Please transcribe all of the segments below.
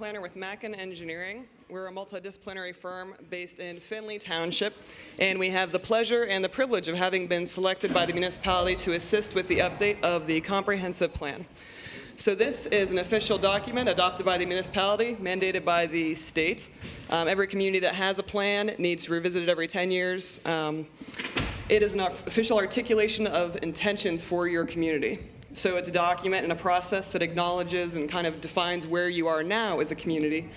planner with Mackin Engineering. We're a multidisciplinary firm based in Findlay Township, and we have the pleasure and the privilege of having been selected by the municipality to assist with the update of the comprehensive plan. So this is an official document adopted by the municipality, mandated by the state. Every community that has a plan needs to revisit it every 10 years. It is an official articulation of intentions for your community. So it's a document and a process that acknowledges and kind of defines where you are now as a community,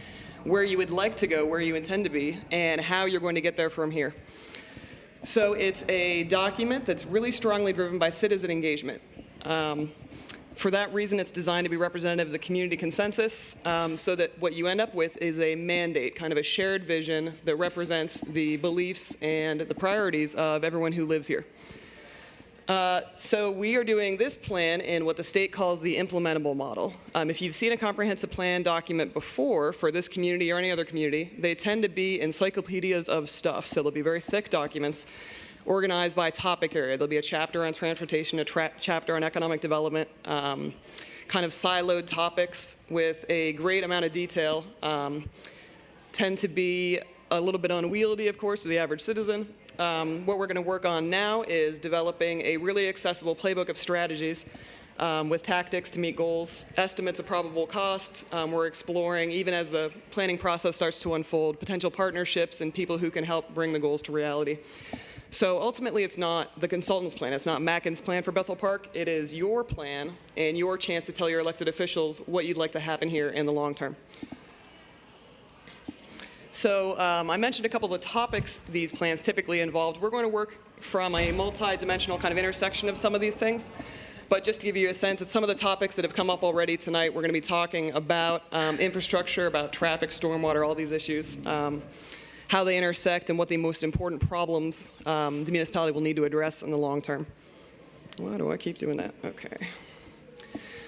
where you would like to go, where you intend to be, and how you're going to get there from here. So it's a document that's really strongly driven by citizen engagement. For that reason, it's designed to be representative of the community consensus, so that what you end up with is a mandate, kind of a shared vision that represents the beliefs and the priorities of everyone who lives here. So we are doing this plan in what the state calls the implementable model. If you've seen a comprehensive plan document before for this community or any other community, they tend to be encyclopedias of stuff. So they'll be very thick documents organized by topic area. There'll be a chapter on transportation, a chapter on economic development, kind of siloed topics with a great amount of detail. Tend to be a little bit unwieldy, of course, for the average citizen. What we're going to work on now is developing a really accessible playbook of strategies with tactics to meet goals, estimates of probable cost. We're exploring, even as the planning process starts to unfold, potential partnerships and people who can help bring the goals to reality. So ultimately, it's not the consultant's plan. It's not Mackin's plan for Bethel Park. It is your plan and your chance to tell your elected officials what you'd like to happen here in the long term. So I mentioned a couple of the topics these plans typically involved. We're going to work from a multi-dimensional kind of intersection of some of these things. But just to give you a sense of some of the topics that have come up already tonight, we're going to be talking about infrastructure, about traffic, stormwater, all these issues, how they intersect, and what the most important problems the municipality will need to address in the long term. Why do I keep doing that? Okay.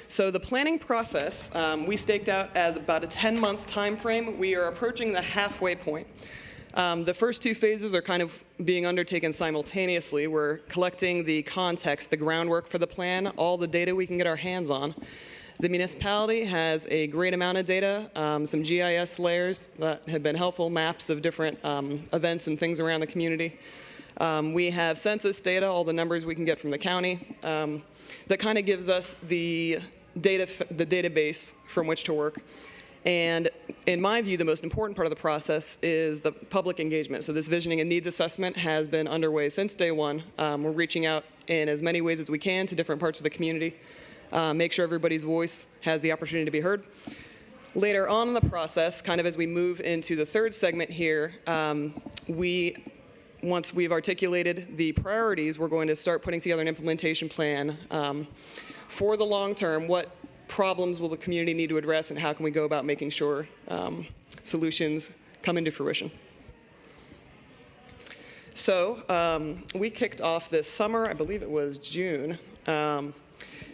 So the planning process, we staked out as about a 10-month time frame. We are approaching the halfway point. The first two phases are kind of being undertaken simultaneously. We're collecting the context, the groundwork for the plan, all the data we can get our hands on. The municipality has a great amount of data, some GIS layers that have been helpful, maps of different events and things around the community. We have census data, all the numbers we can get from the county, that kind of gives us the database from which to work. And in my view, the most important part of the process is the public engagement. So this visioning and needs assessment has been underway since day one. We're reaching out in as many ways as we can to different parts of the community, make sure everybody's voice has the opportunity to be heard. Later on in the process, kind of as we move into the third segment here, once we've articulated the priorities, we're going to start putting together an implementation plan for the long term. What problems will the community need to address, and how can we go about making sure solutions come into fruition? So we kicked off this summer, I believe it was June.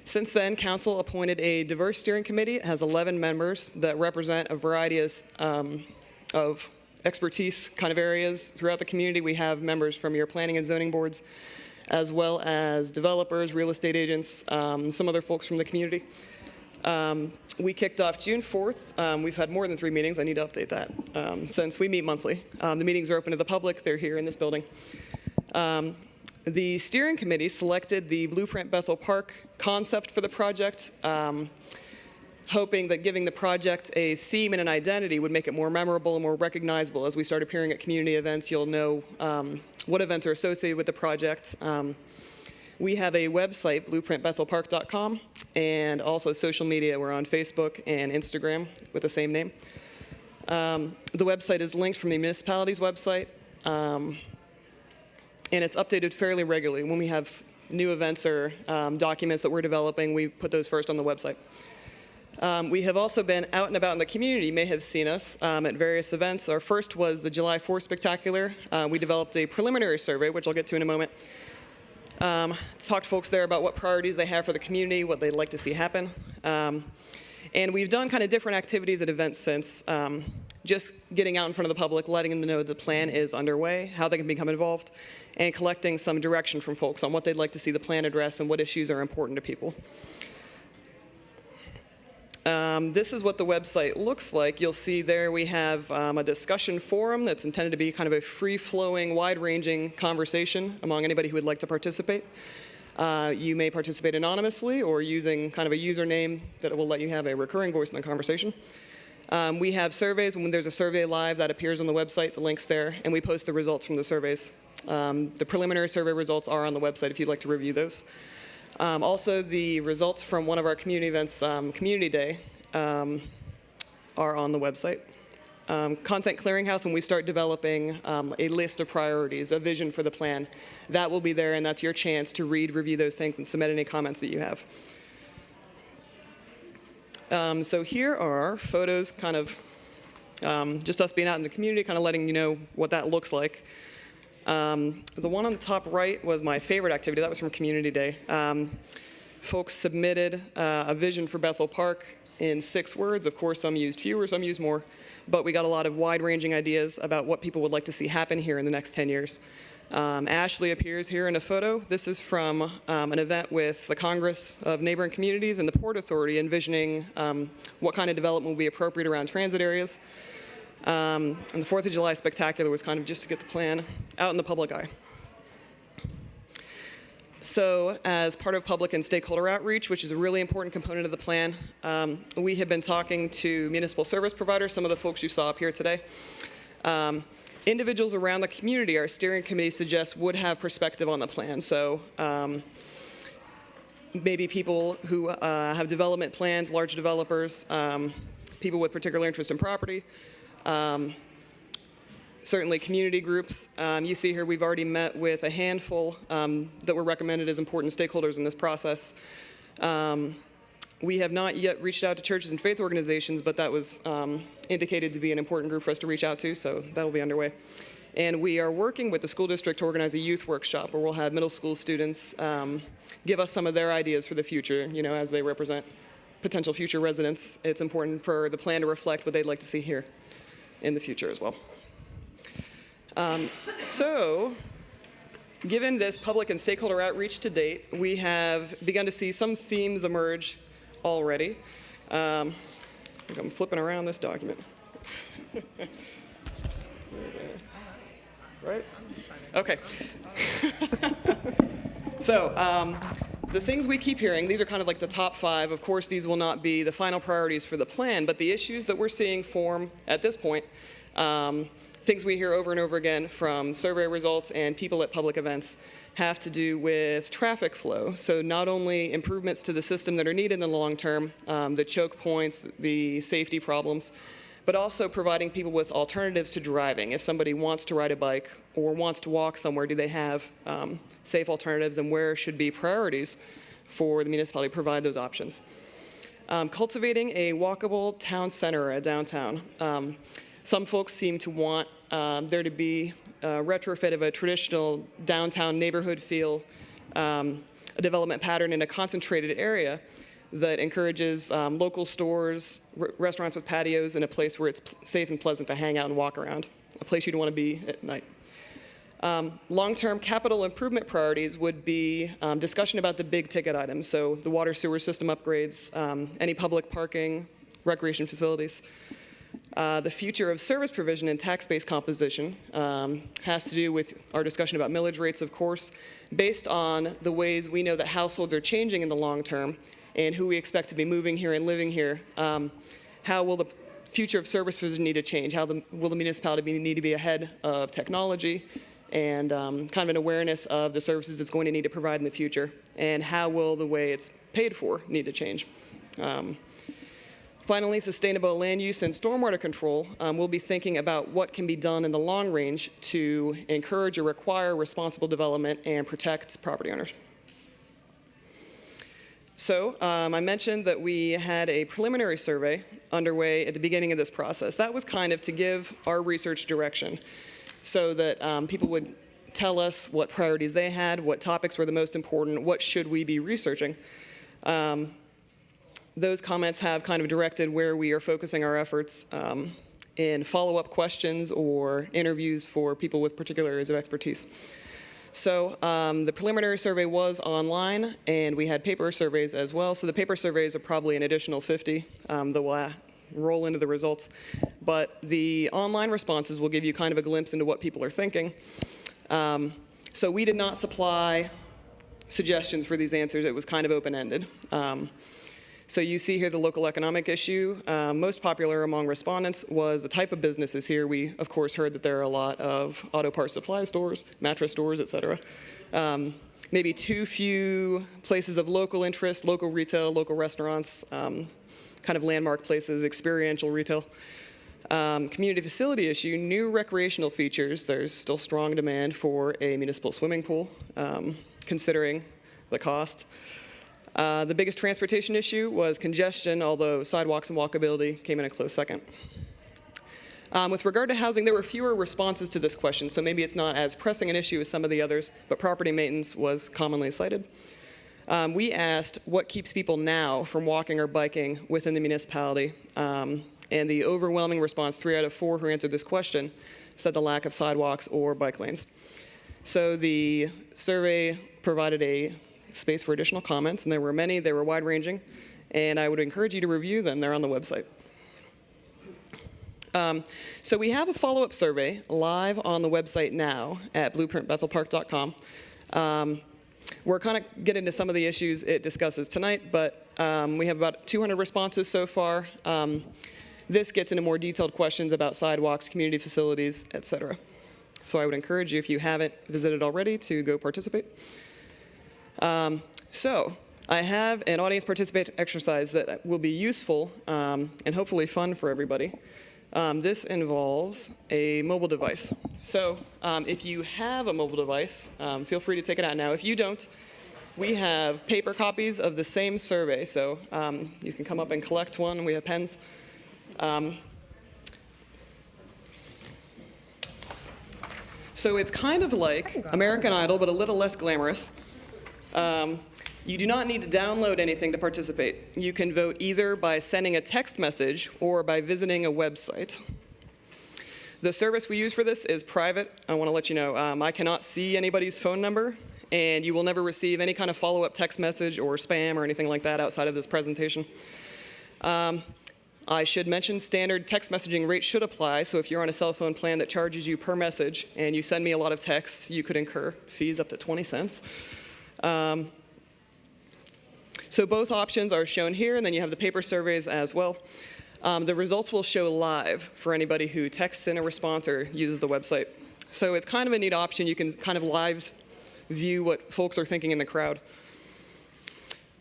Since then, council appointed a diverse steering committee. It has 11 members that represent a variety of expertise kind of areas throughout the community. We have members from your planning and zoning boards, as well as developers, real estate agents, some other folks from the community. We kicked off June 4th. We've had more than 3 meetings. I need to update that since we meet monthly. The meetings are open to the public. They're here in this building. The steering committee selected the Blueprint Bethel Park concept for the project, hoping that giving the project a theme and an identity would make it more memorable and more recognizable. As we start appearing at community events, you'll know what events are associated with the project. We have a website, blueprintbethelpark.com, and also social media. We're on Facebook and Instagram with the same name. The website is linked from the municipality's website, and it's updated fairly regularly. When we have new events or documents that we're developing, we put those first on the website. We have also been out and about in the community. You may have seen us at various events. Our first was the July 4th Spectacular. We developed a preliminary survey, which I'll get to in a moment. Talked to folks there about what priorities they have for the community, what they'd like to see happen. And we've done kind of different activities at events since, just getting out in front of the public, letting them know the plan is underway, how they can become involved, and collecting some direction from folks on what they'd like to see the plan address and what issues are important to people. This is what the website looks like. You'll see there we have a discussion forum that's intended to be kind of a free-flowing, wide-ranging conversation among anybody who would like to participate. You may participate anonymously or using kind of a username that will let you have a recurring voice in the conversation. We have surveys. When there's a survey live, that appears on the website, the link's there, and we post the results from the surveys. The preliminary survey results are on the website if you'd like to review those. Also, the results from one of our community events, Community Day, are on the website. Content Clearinghouse, when we start developing a list of priorities, a vision for the plan, that will be there, and that's your chance to read, review those things, and submit any comments that you have. So here are photos, kind of just us being out in the community, kind of letting you know what that looks like. The one on the top right was my favorite activity. That was from Community Day. Folks submitted a vision for Bethel Park in 6 words. Of course, some used fewer, some used more. But we got a lot of wide-ranging ideas about what people would like to see happen here in the next 10 years. Ashley appears here in a photo. This is from an event with the Congress of Neighboring Communities and the Port Authority, envisioning what kind of development will be appropriate around transit areas. And the 4th of July Spectacular was kind of just to get the plan out in the public eye. So as part of public and stakeholder outreach, which is a really important component of the plan, we have been talking to municipal service providers, some of the folks you saw up here today. Individuals around the community, our steering committee suggests, would have perspective on the plan. So maybe people who have development plans, large developers, people with particular interest in property, certainly community groups. You see here we've already met with a handful that were recommended as important stakeholders in this process. We have not yet reached out to churches and faith organizations, but that was indicated to be an important group for us to reach out to, so that'll be underway. And we are working with the school district to organize a youth workshop where we'll have middle school students give us some of their ideas for the future, you know, as they represent potential future residents. It's important for the plan to reflect what they'd like to see here in the future as well. So, given this public and stakeholder outreach to date, we have begun to see some themes emerge already. I think I'm flipping around this document. Right? Okay. So, the things we keep hearing, these are kind of like the top 5. Of course, these will not be the final priorities for the plan, but the issues that we're seeing form at this point, things we hear over and over again from survey results and people at public events, have to do with traffic flow. So not only improvements to the system that are needed in the long term, the choke points, the safety problems, but also providing people with alternatives to driving. If somebody wants to ride a bike or wants to walk somewhere, do they have safe alternatives, and where should be priorities for the municipality to provide those options? Cultivating a walkable town center at downtown. Some folks seem to want there to be a retrofit of a traditional downtown neighborhood feel, a development pattern in a concentrated area that encourages local stores, restaurants with patios, and a place where it's safe and pleasant to hang out and walk around, a place you'd want to be at night. Long-term capital improvement priorities would be discussion about the big ticket items, so the water sewer system upgrades, any public parking, recreation facilities. The future of service provision and tax base composition has to do with our discussion about millage rates, of course, based on the ways we know that households are changing in the long term and who we expect to be moving here and living here. How will the future of service provision need to change? How will the municipality need to be ahead of technology and kind of an awareness of the services it's going to need to provide in the future? And how will the way it's paid for need to change? Finally, sustainable land use and stormwater control. We'll be thinking about what can be done in the long range to encourage or require responsible development and protect property owners. So I mentioned that we had a preliminary survey underway at the beginning of this process. That was kind of to give our research direction so that people would tell us what priorities they had, what topics were the most important, what should we be researching. Those comments have kind of directed where we are focusing our efforts in follow-up questions or interviews for people with particular areas of expertise. So the preliminary survey was online, and we had paper surveys as well. So the paper surveys are probably an additional 50 that will roll into the results. But the online responses will give you kind of a glimpse into what people are thinking. So we did not supply suggestions for these answers. It was kind of open-ended. So you see here the local economic issue. Most popular among respondents was the type of businesses here. We, of course, heard that there are a lot of auto parts supply stores, mattress stores, et cetera. Maybe too few places of local interest, local retail, local restaurants, kind of landmark places, experiential retail. Community facility issue, new recreational features. There's still strong demand for a municipal swimming pool, considering the cost. The biggest transportation issue was congestion, although sidewalks and walkability came in a close second. With regard to housing, there were fewer responses to this question, so maybe it's not as pressing an issue as some of the others, but property maintenance was commonly cited. We asked what keeps people now from walking or biking within the municipality, and the overwhelming response, 3 out of 4 who answered this question, said the lack of sidewalks or bike lanes. So the survey provided a space for additional comments, and there were many. They were wide-ranging, and I would encourage you to review them. They're on the website. So we have a follow-up survey live on the website now at blueprintbethelpark.com. We're kind of getting into some of the issues it discusses tonight, but we have about 200 responses so far. This gets into more detailed questions about sidewalks, community facilities, et cetera. So I would encourage you, if you haven't visited already, to go participate. So I have an audience participation exercise that will be useful and hopefully fun for everybody. This involves a mobile device. So if you have a mobile device, feel free to take it out now. If you don't, we have paper copies of the same survey. So you can come up and collect one. We have pens. So it's kind of like American Idol, but a little less glamorous. You do not need to download anything to participate. You can vote either by sending a text message or by visiting a website. The service we use for this is private. I want to let you know, I cannot see anybody's phone number, and you will never receive any kind of follow-up text message or spam or anything like that outside of this presentation. I should mention standard text messaging rates should apply, so if you're on a cell phone plan that charges you per message and you send me a lot of texts, you could incur fees up to 20 cents. So both options are shown here, and then you have the paper surveys as well. The results will show live for anybody who texts in a response or uses the website. So it's kind of a neat option. You can kind of live view what folks are thinking in the crowd.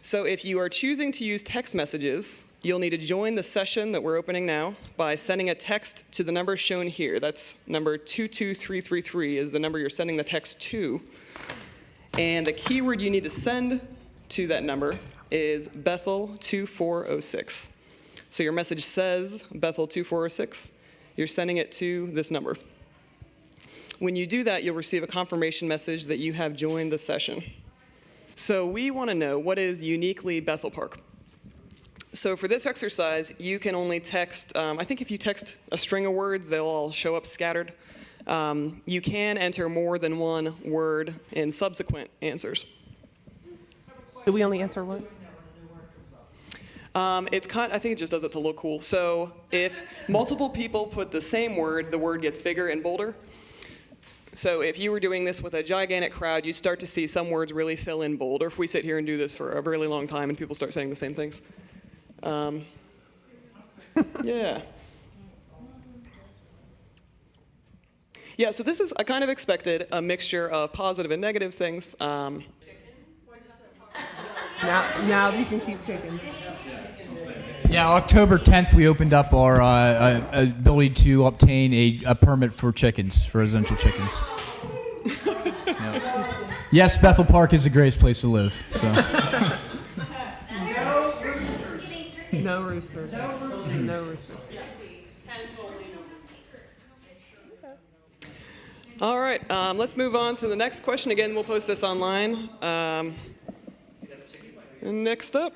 So if you are choosing to use text messages, you'll need to join the session that we're opening now by sending a text to the number shown here. That's number 22333 is the number you're sending the text to. And the keyword you need to send to that number is Bethel 2406. So your message says Bethel 2406. You're sending it to this number. When you do that, you'll receive a confirmation message that you have joined the session. So we want to know what is uniquely Bethel Park. So for this exercise, you can only text, I think if you text a string of words, they'll all show up scattered. You can enter more than one word in subsequent answers. Do we only answer one? I think it just does it to look cool. So if multiple people put the same word, the word gets bigger and bolder. So if you were doing this with a gigantic crowd, you start to see some words really fill in bold. Or if we sit here and do this for a really long time and people start saying the same things. Yeah. Yeah, so this is, I kind of expected a mixture of positive and negative things. Now you can keep chickens. Yeah, October 10th, we opened up our ability to obtain a permit for chickens, for residential chickens. Yeah. Yes, Bethel Park is the greatest place to live. So. No roosters. No roosters. All right, let's move on to the next question. Again, we'll post this online. Next up,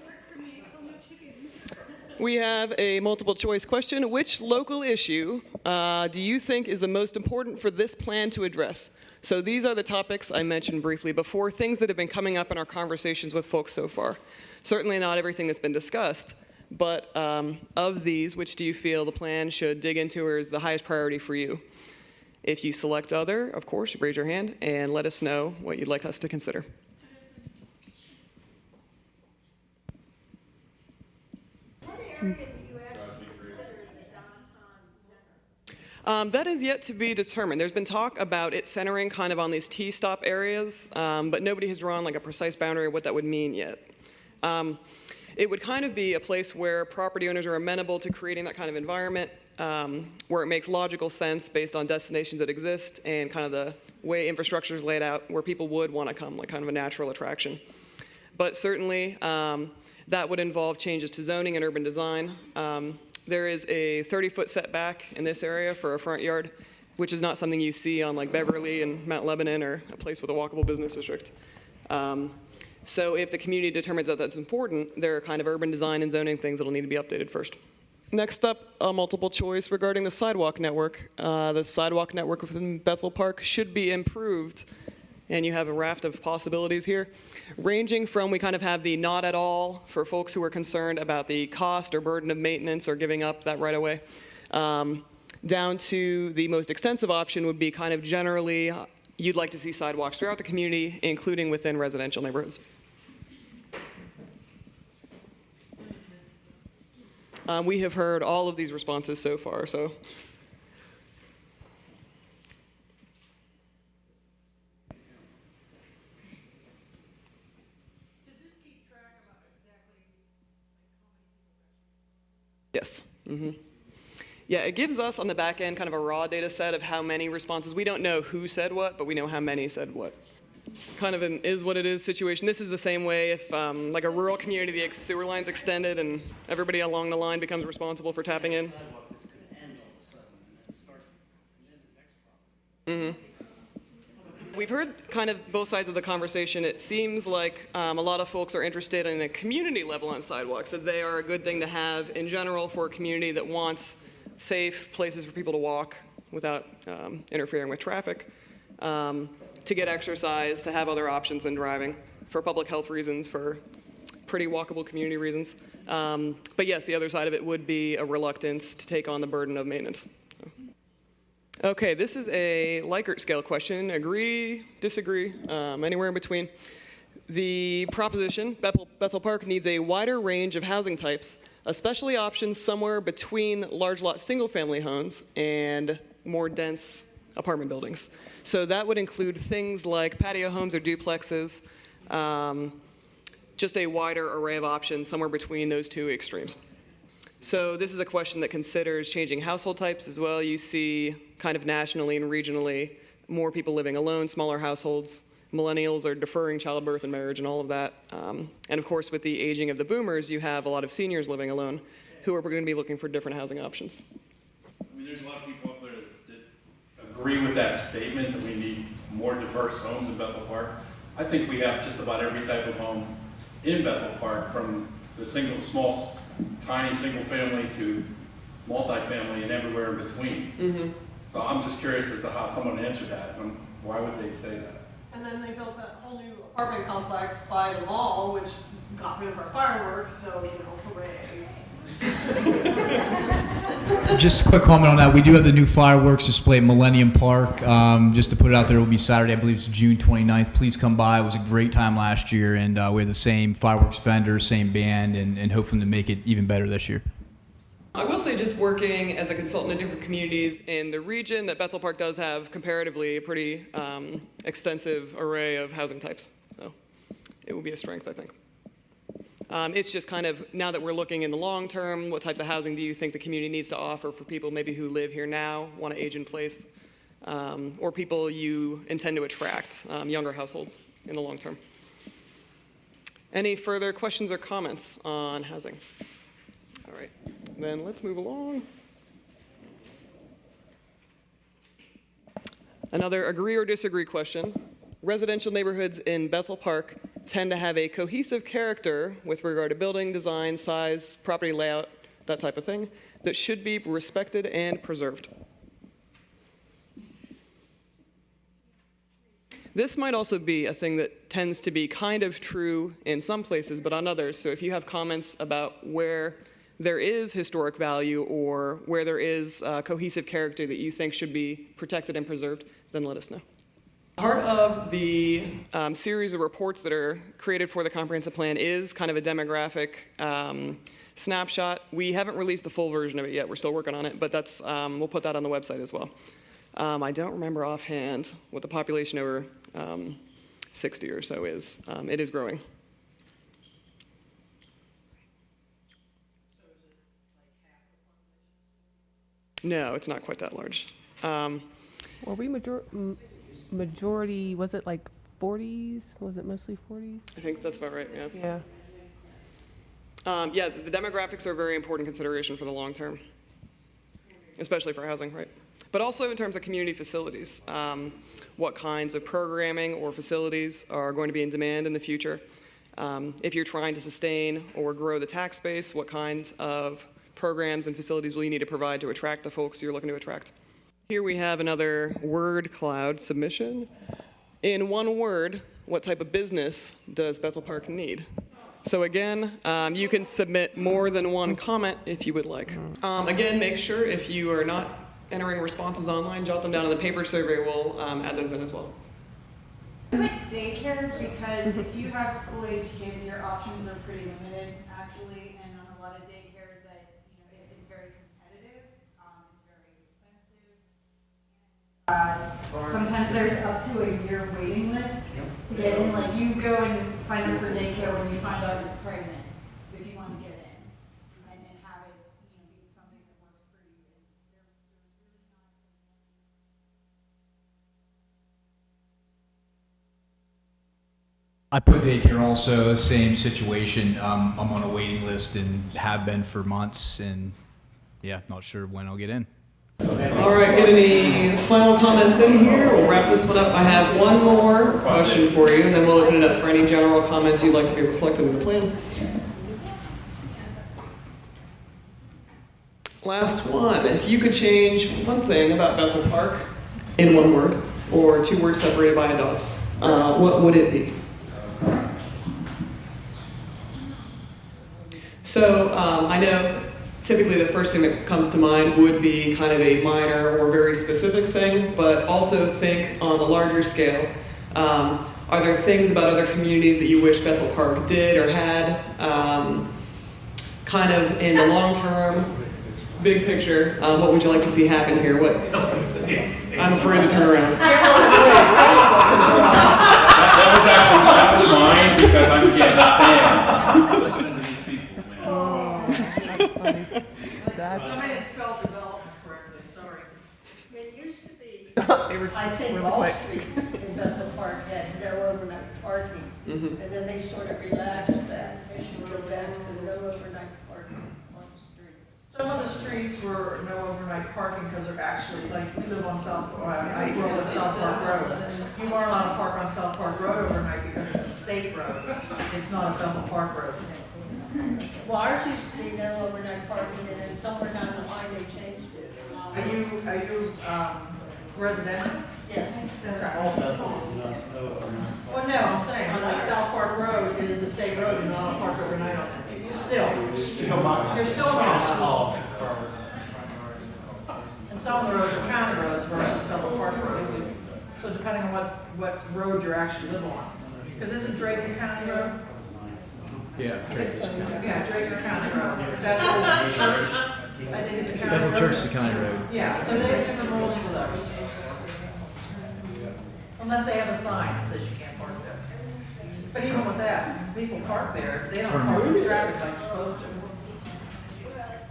We have a multiple choice question. Which local issue do you think is the most important for this plan to address? So these are the topics I mentioned briefly before, things that have been coming up in our conversations with folks so far. Certainly not everything that's been discussed, but of these, which do you feel the plan should dig into or is the highest priority for you? If you select other, of course, raise your hand and let us know what you'd like us to consider. That is yet to be determined. There's been talk about it centering kind of on these T-stop areas, but nobody has drawn like a precise boundary of what that would mean yet. It would kind of be a place where property owners are amenable to creating that kind of environment, where it makes logical sense based on destinations that exist and kind of the way infrastructure is laid out, where people would want to come, like kind of a natural attraction. But certainly, that would involve changes to zoning and urban design. There is a 30-foot setback in this area for a front yard, which is not something you see on like Beverly and Mount Lebanon or a place with a walkable business district. So if the community determines that that's important, there are kind of urban design and zoning things that will need to be updated first. Next up, a multiple choice regarding the sidewalk network. The sidewalk network within Bethel Park should be improved, and you have a raft of possibilities here, ranging from we kind of have the not at all for folks who are concerned about the cost or burden of maintenance or giving up that right away, down to the most extensive option would be kind of generally you'd like to see sidewalks throughout the community, including within residential neighborhoods. We have heard all of these responses so far, so. Yes. Yeah, it gives us on the back end kind of a raw data set of how many responses. We don't know who said what, but we know how many said what. Kind of an is what it is situation. This is the same way if like a rural community, the sewer line's extended and everybody along the line becomes responsible for tapping in. We've heard kind of both sides of the conversation. It seems like a lot of folks are interested in a community level on sidewalks, that they are a good thing to have in general for a community that wants safe places for people to walk without interfering with traffic, to get exercise, to have other options than driving, for public health reasons, for pretty walkable community reasons. But yes, the other side of it would be a reluctance to take on the burden of maintenance. Okay, this is a Likert scale question. Agree, disagree, anywhere in between. The proposition, Bethel Park needs a wider range of housing types, especially options somewhere between large lot single-family homes and more dense apartment buildings. So that would include things like patio homes or duplexes, just a wider array of options somewhere between those two extremes. So this is a question that considers changing household types as well. You see kind of nationally and regionally more people living alone, smaller households. Millennials are deferring childbirth and marriage and all of that. And of course, with the aging of the boomers, you have a lot of seniors living alone who are going to be looking for different housing options. I mean, there's a lot of people up there that agree with that statement that we need more diverse homes in Bethel Park. I think we have just about every type of home in Bethel Park, from the small, tiny single family to multifamily and everywhere in between. So I'm just curious as to how someone answered that. Why would they say that? And then they built that whole new apartment complex by the mall, which got rid of our fireworks, so, hooray. Just a quick comment on that. We do have the new fireworks display at Millennium Park. Just to put it out there, it will be Saturday, I believe it's June 29th. Please come by. It was a great time last year, and we have the same fireworks vendor, same band, and hoping to make it even better this year. I will say, just working as a consultant in different communities in the region, that Bethel Park does have comparatively a pretty extensive array of housing types. So it will be a strength, I think. It's just kind of, now that we're looking in the long term, what types of housing do you think the community needs to offer for people maybe who live here now, want to age in place, or people you intend to attract, younger households in the long term. Any further questions or comments on housing? All right, then let's move along. Another agree or disagree question. Residential neighborhoods in Bethel Park tend to have a cohesive character with regard to building, design, size, property layout, that type of thing, that should be respected and preserved. This might also be a thing that tends to be kind of true in some places, but on others. So if you have comments about where there is historic value or where there is cohesive character that you think should be protected and preserved, then let us know. Part of the series of reports that are created for the comprehensive plan is kind of a demographic snapshot. We haven't released the full version of it yet. We're still working on it, but that's we'll put that on the website as well. I don't remember offhand what the population over 60 or so is. It is growing. No, it's not quite that large. Were we majority, was it like 40s? Was it mostly 40s? I think that's about right, yeah. Yeah. Yeah, the demographics are a very important consideration for the long term, especially for housing, right? But also in terms of community facilities, what kinds of programming or facilities are going to be in demand in the future? If you're trying to sustain or grow the tax base, what kinds of programs and facilities will you need to provide to attract the folks you're looking to attract? Here we have another word cloud submission. In one word, what type of business does Bethel Park need? So again, you can submit more than one comment if you would like. Again, make sure if you are not entering responses online, jot them down in the paper survey. We'll add those in as well. I put daycare because if you have school-age kids, your options are pretty limited, actually, and on a lot of daycares that, it's very competitive, it's very expensive. Sometimes there's up to a year waiting list to get in. Like, you go and sign up for daycare when you find out you're pregnant, if you want to get in, and have it, be something that works for you. I put daycare also, same situation. I'm on a waiting list and have been for months, and yeah, not sure when I'll get in. All right, get any final comments in here? We'll wrap this one up. I have one more question for you, and then we'll open it up for any general comments you'd like to be reflected in the plan. Last one. If you could change one thing about Bethel Park in one word, or two words separated by a dot, what would it be? So I know typically the first thing that comes to mind would be kind of a minor or very specific thing, but also think on a larger scale. Are there things about other communities that you wish Bethel Park did or had, kind of in the long term, big picture? What would you like to see happen here? What? I'm afraid to turn around. That was mine because I can't stand listening to these people, man. Somebody didn't spell development correctly, sorry. It used to be, They were I think really all quick. streets in Bethel Park had no overnight parking. And then they sort of relaxed that. They should go back to no overnight parking on the street. Some of the streets were no overnight parking because they're actually, like, we live on I grew up on South Park Road. You aren't allowed to park on South Park Road overnight because it's a state road. It's not a Bethel Park Road. Well, ours used to be no overnight parking, and then somewhere down the line, they changed it. Are you residential? Yes. Well, no, I'm saying, like South Park Road is a state road, and you're not allowed to park overnight on it. Still. You're still not. And some of the roads are county roads versus Bethel Park roads. So depending on what road you actually live on. Because isn't Drake a county road? Yeah, Yeah, Drake's a county road. Bethel Church, I think it's a county road. Bethel Church is the county road. Yeah, so they have different rules for those. Unless they have a sign that says you can't park there. But even with that, people park there, they don't park in the traffic like you're supposed to. So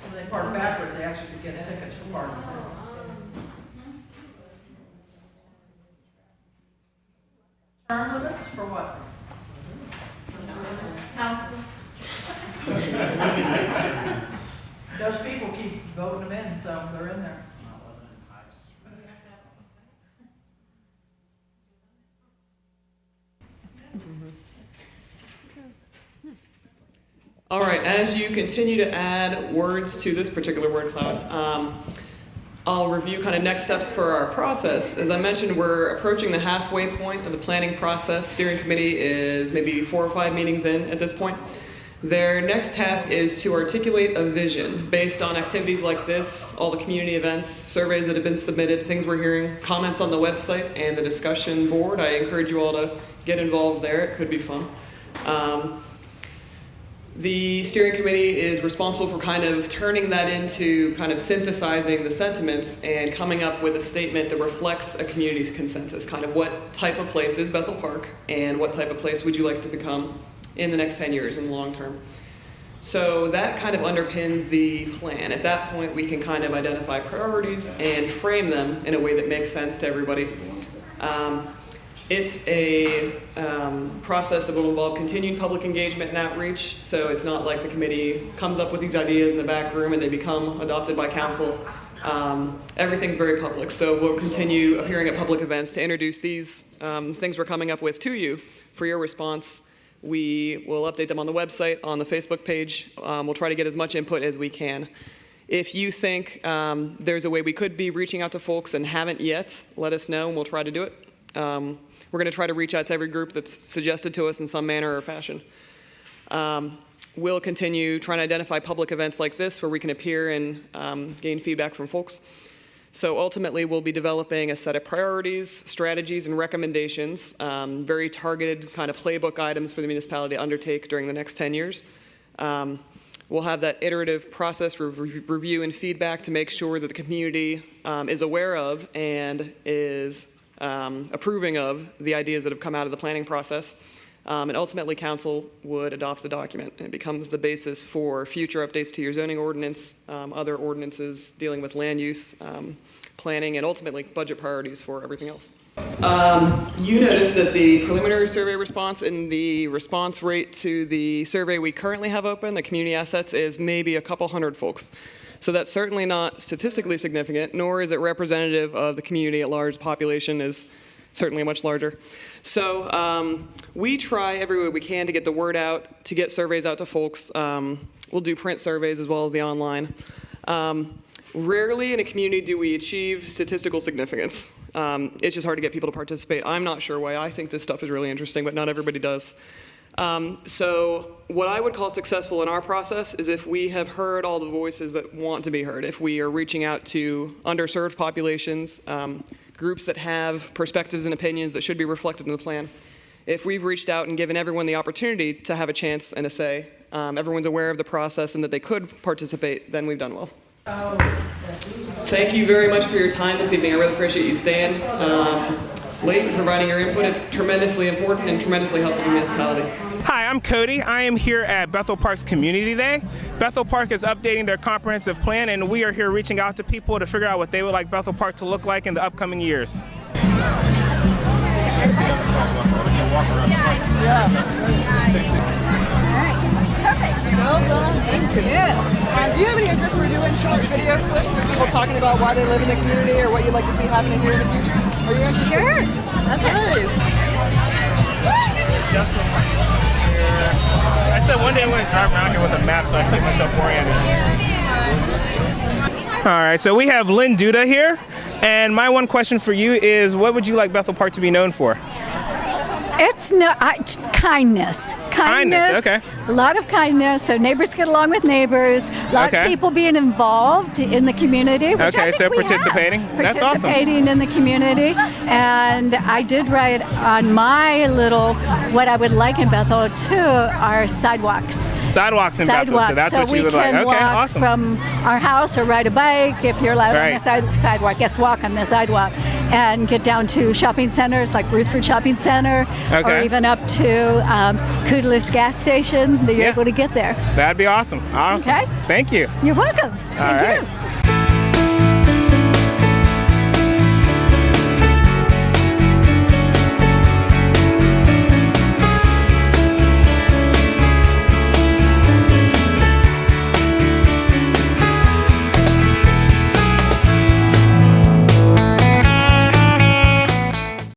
when they park backwards, they actually get tickets for parking. Term limits for what? Council? Those people keep voting them in, so they're in there. All right, as you continue to add words to this particular word cloud, I'll review kind of next steps for our process. As I mentioned, we're approaching the halfway point of the planning process. Steering committee is maybe 4 or 5 meetings in at this point. Their next task is to articulate a vision based on activities like this, all the community events, surveys that have been submitted, things we're hearing, comments on the website, and the discussion board. I encourage you all to get involved there. It could be fun. The steering committee is responsible for kind of turning that into kind of synthesizing the sentiments and coming up with a statement that reflects a community consensus, kind of what type of place is Bethel Park and what type of place would you like to become in the next 10 years in the long term. So that kind of underpins the plan. At that point, we can kind of identify priorities and frame them in a way that makes sense to everybody. It's a process that will involve continued public engagement and outreach, so it's not like the committee comes up with these ideas in the back room and they become adopted by council. Everything's very public, so we'll continue appearing at public events to introduce these things we're coming up with to you for your response. We will update them on the website, on the Facebook page. We'll try to get as much input as we can. If you think there's a way we could be reaching out to folks and haven't yet, let us know and we'll try to do it. We're going to try to reach out to every group that's suggested to us in some manner or fashion. We'll continue trying to identify public events like this where we can appear and gain feedback from folks. So ultimately, we'll be developing a set of priorities, strategies, and recommendations, very targeted kind of playbook items for the municipality to undertake during the next 10 years. We'll have that iterative process review and feedback to make sure that the community is aware of and is approving of the ideas that have come out of the planning process. And ultimately, council would adopt the document. And it becomes the basis for future updates to your zoning ordinance, other ordinances dealing with land use, planning, and ultimately budget priorities for everything else. You noticed that the preliminary survey response and the response rate to the survey we currently have open, the community assets, is maybe a couple hundred folks. So that's certainly not statistically significant, nor is it representative of the community at large. Population is certainly much larger. So we try every way we can to get the word out, to get surveys out to folks. We'll do print surveys as well as the online. Rarely in a community do we achieve statistical significance. It's just hard to get people to participate. I'm not sure why. I think this stuff is really interesting, but not everybody does. So what I would call successful in our process is if we have heard all the voices that want to be heard, if we are reaching out to underserved populations, groups that have perspectives and opinions that should be reflected in the plan. If we've reached out and given everyone the opportunity to have a chance and a say, everyone's aware of the process and that they could participate, then we've done well. Thank you very much for your time this evening. I really appreciate you staying late and providing your input. It's tremendously important and tremendously helpful to the municipality. Hi, I'm Cody. I am here at Bethel Park's Community Day. Bethel Park is updating their comprehensive plan, and we are here reaching out to people to figure out what they would like Bethel Park to look like in the upcoming years. Well done, thank you. Do you have any interest in doing short video clips of people talking about why they live in the community or what you'd like to see happening here in the future? Are you interested? Sure. Okay. Nice. I said one day I'm going to drive around here with a map so I can keep myself oriented. All right, so we have Lynn Duda here, and my one question for you is, what would you like Bethel Park to be known for? It's kindness. Kindness. Okay. A lot of kindness, so neighbors get along with neighbors. A lot of people being involved in the community. Which Okay, I think so we participating. have. That's awesome. Participating in the community. And I did write on my little, what I would like in Bethel too, are sidewalks. Sidewalks in Bethel, so that's what you would like. we Okay, can walk awesome. from our house or ride a bike if you're allowed on the sidewalk. Yes, walk on the sidewalk and get down to shopping centers like Ruthford Shopping Center or Okay. even up to Kudelis gas station that you're Yeah. able to get there. That'd be awesome. Awesome. Okay. Thank you. You're welcome. All Thank right. you.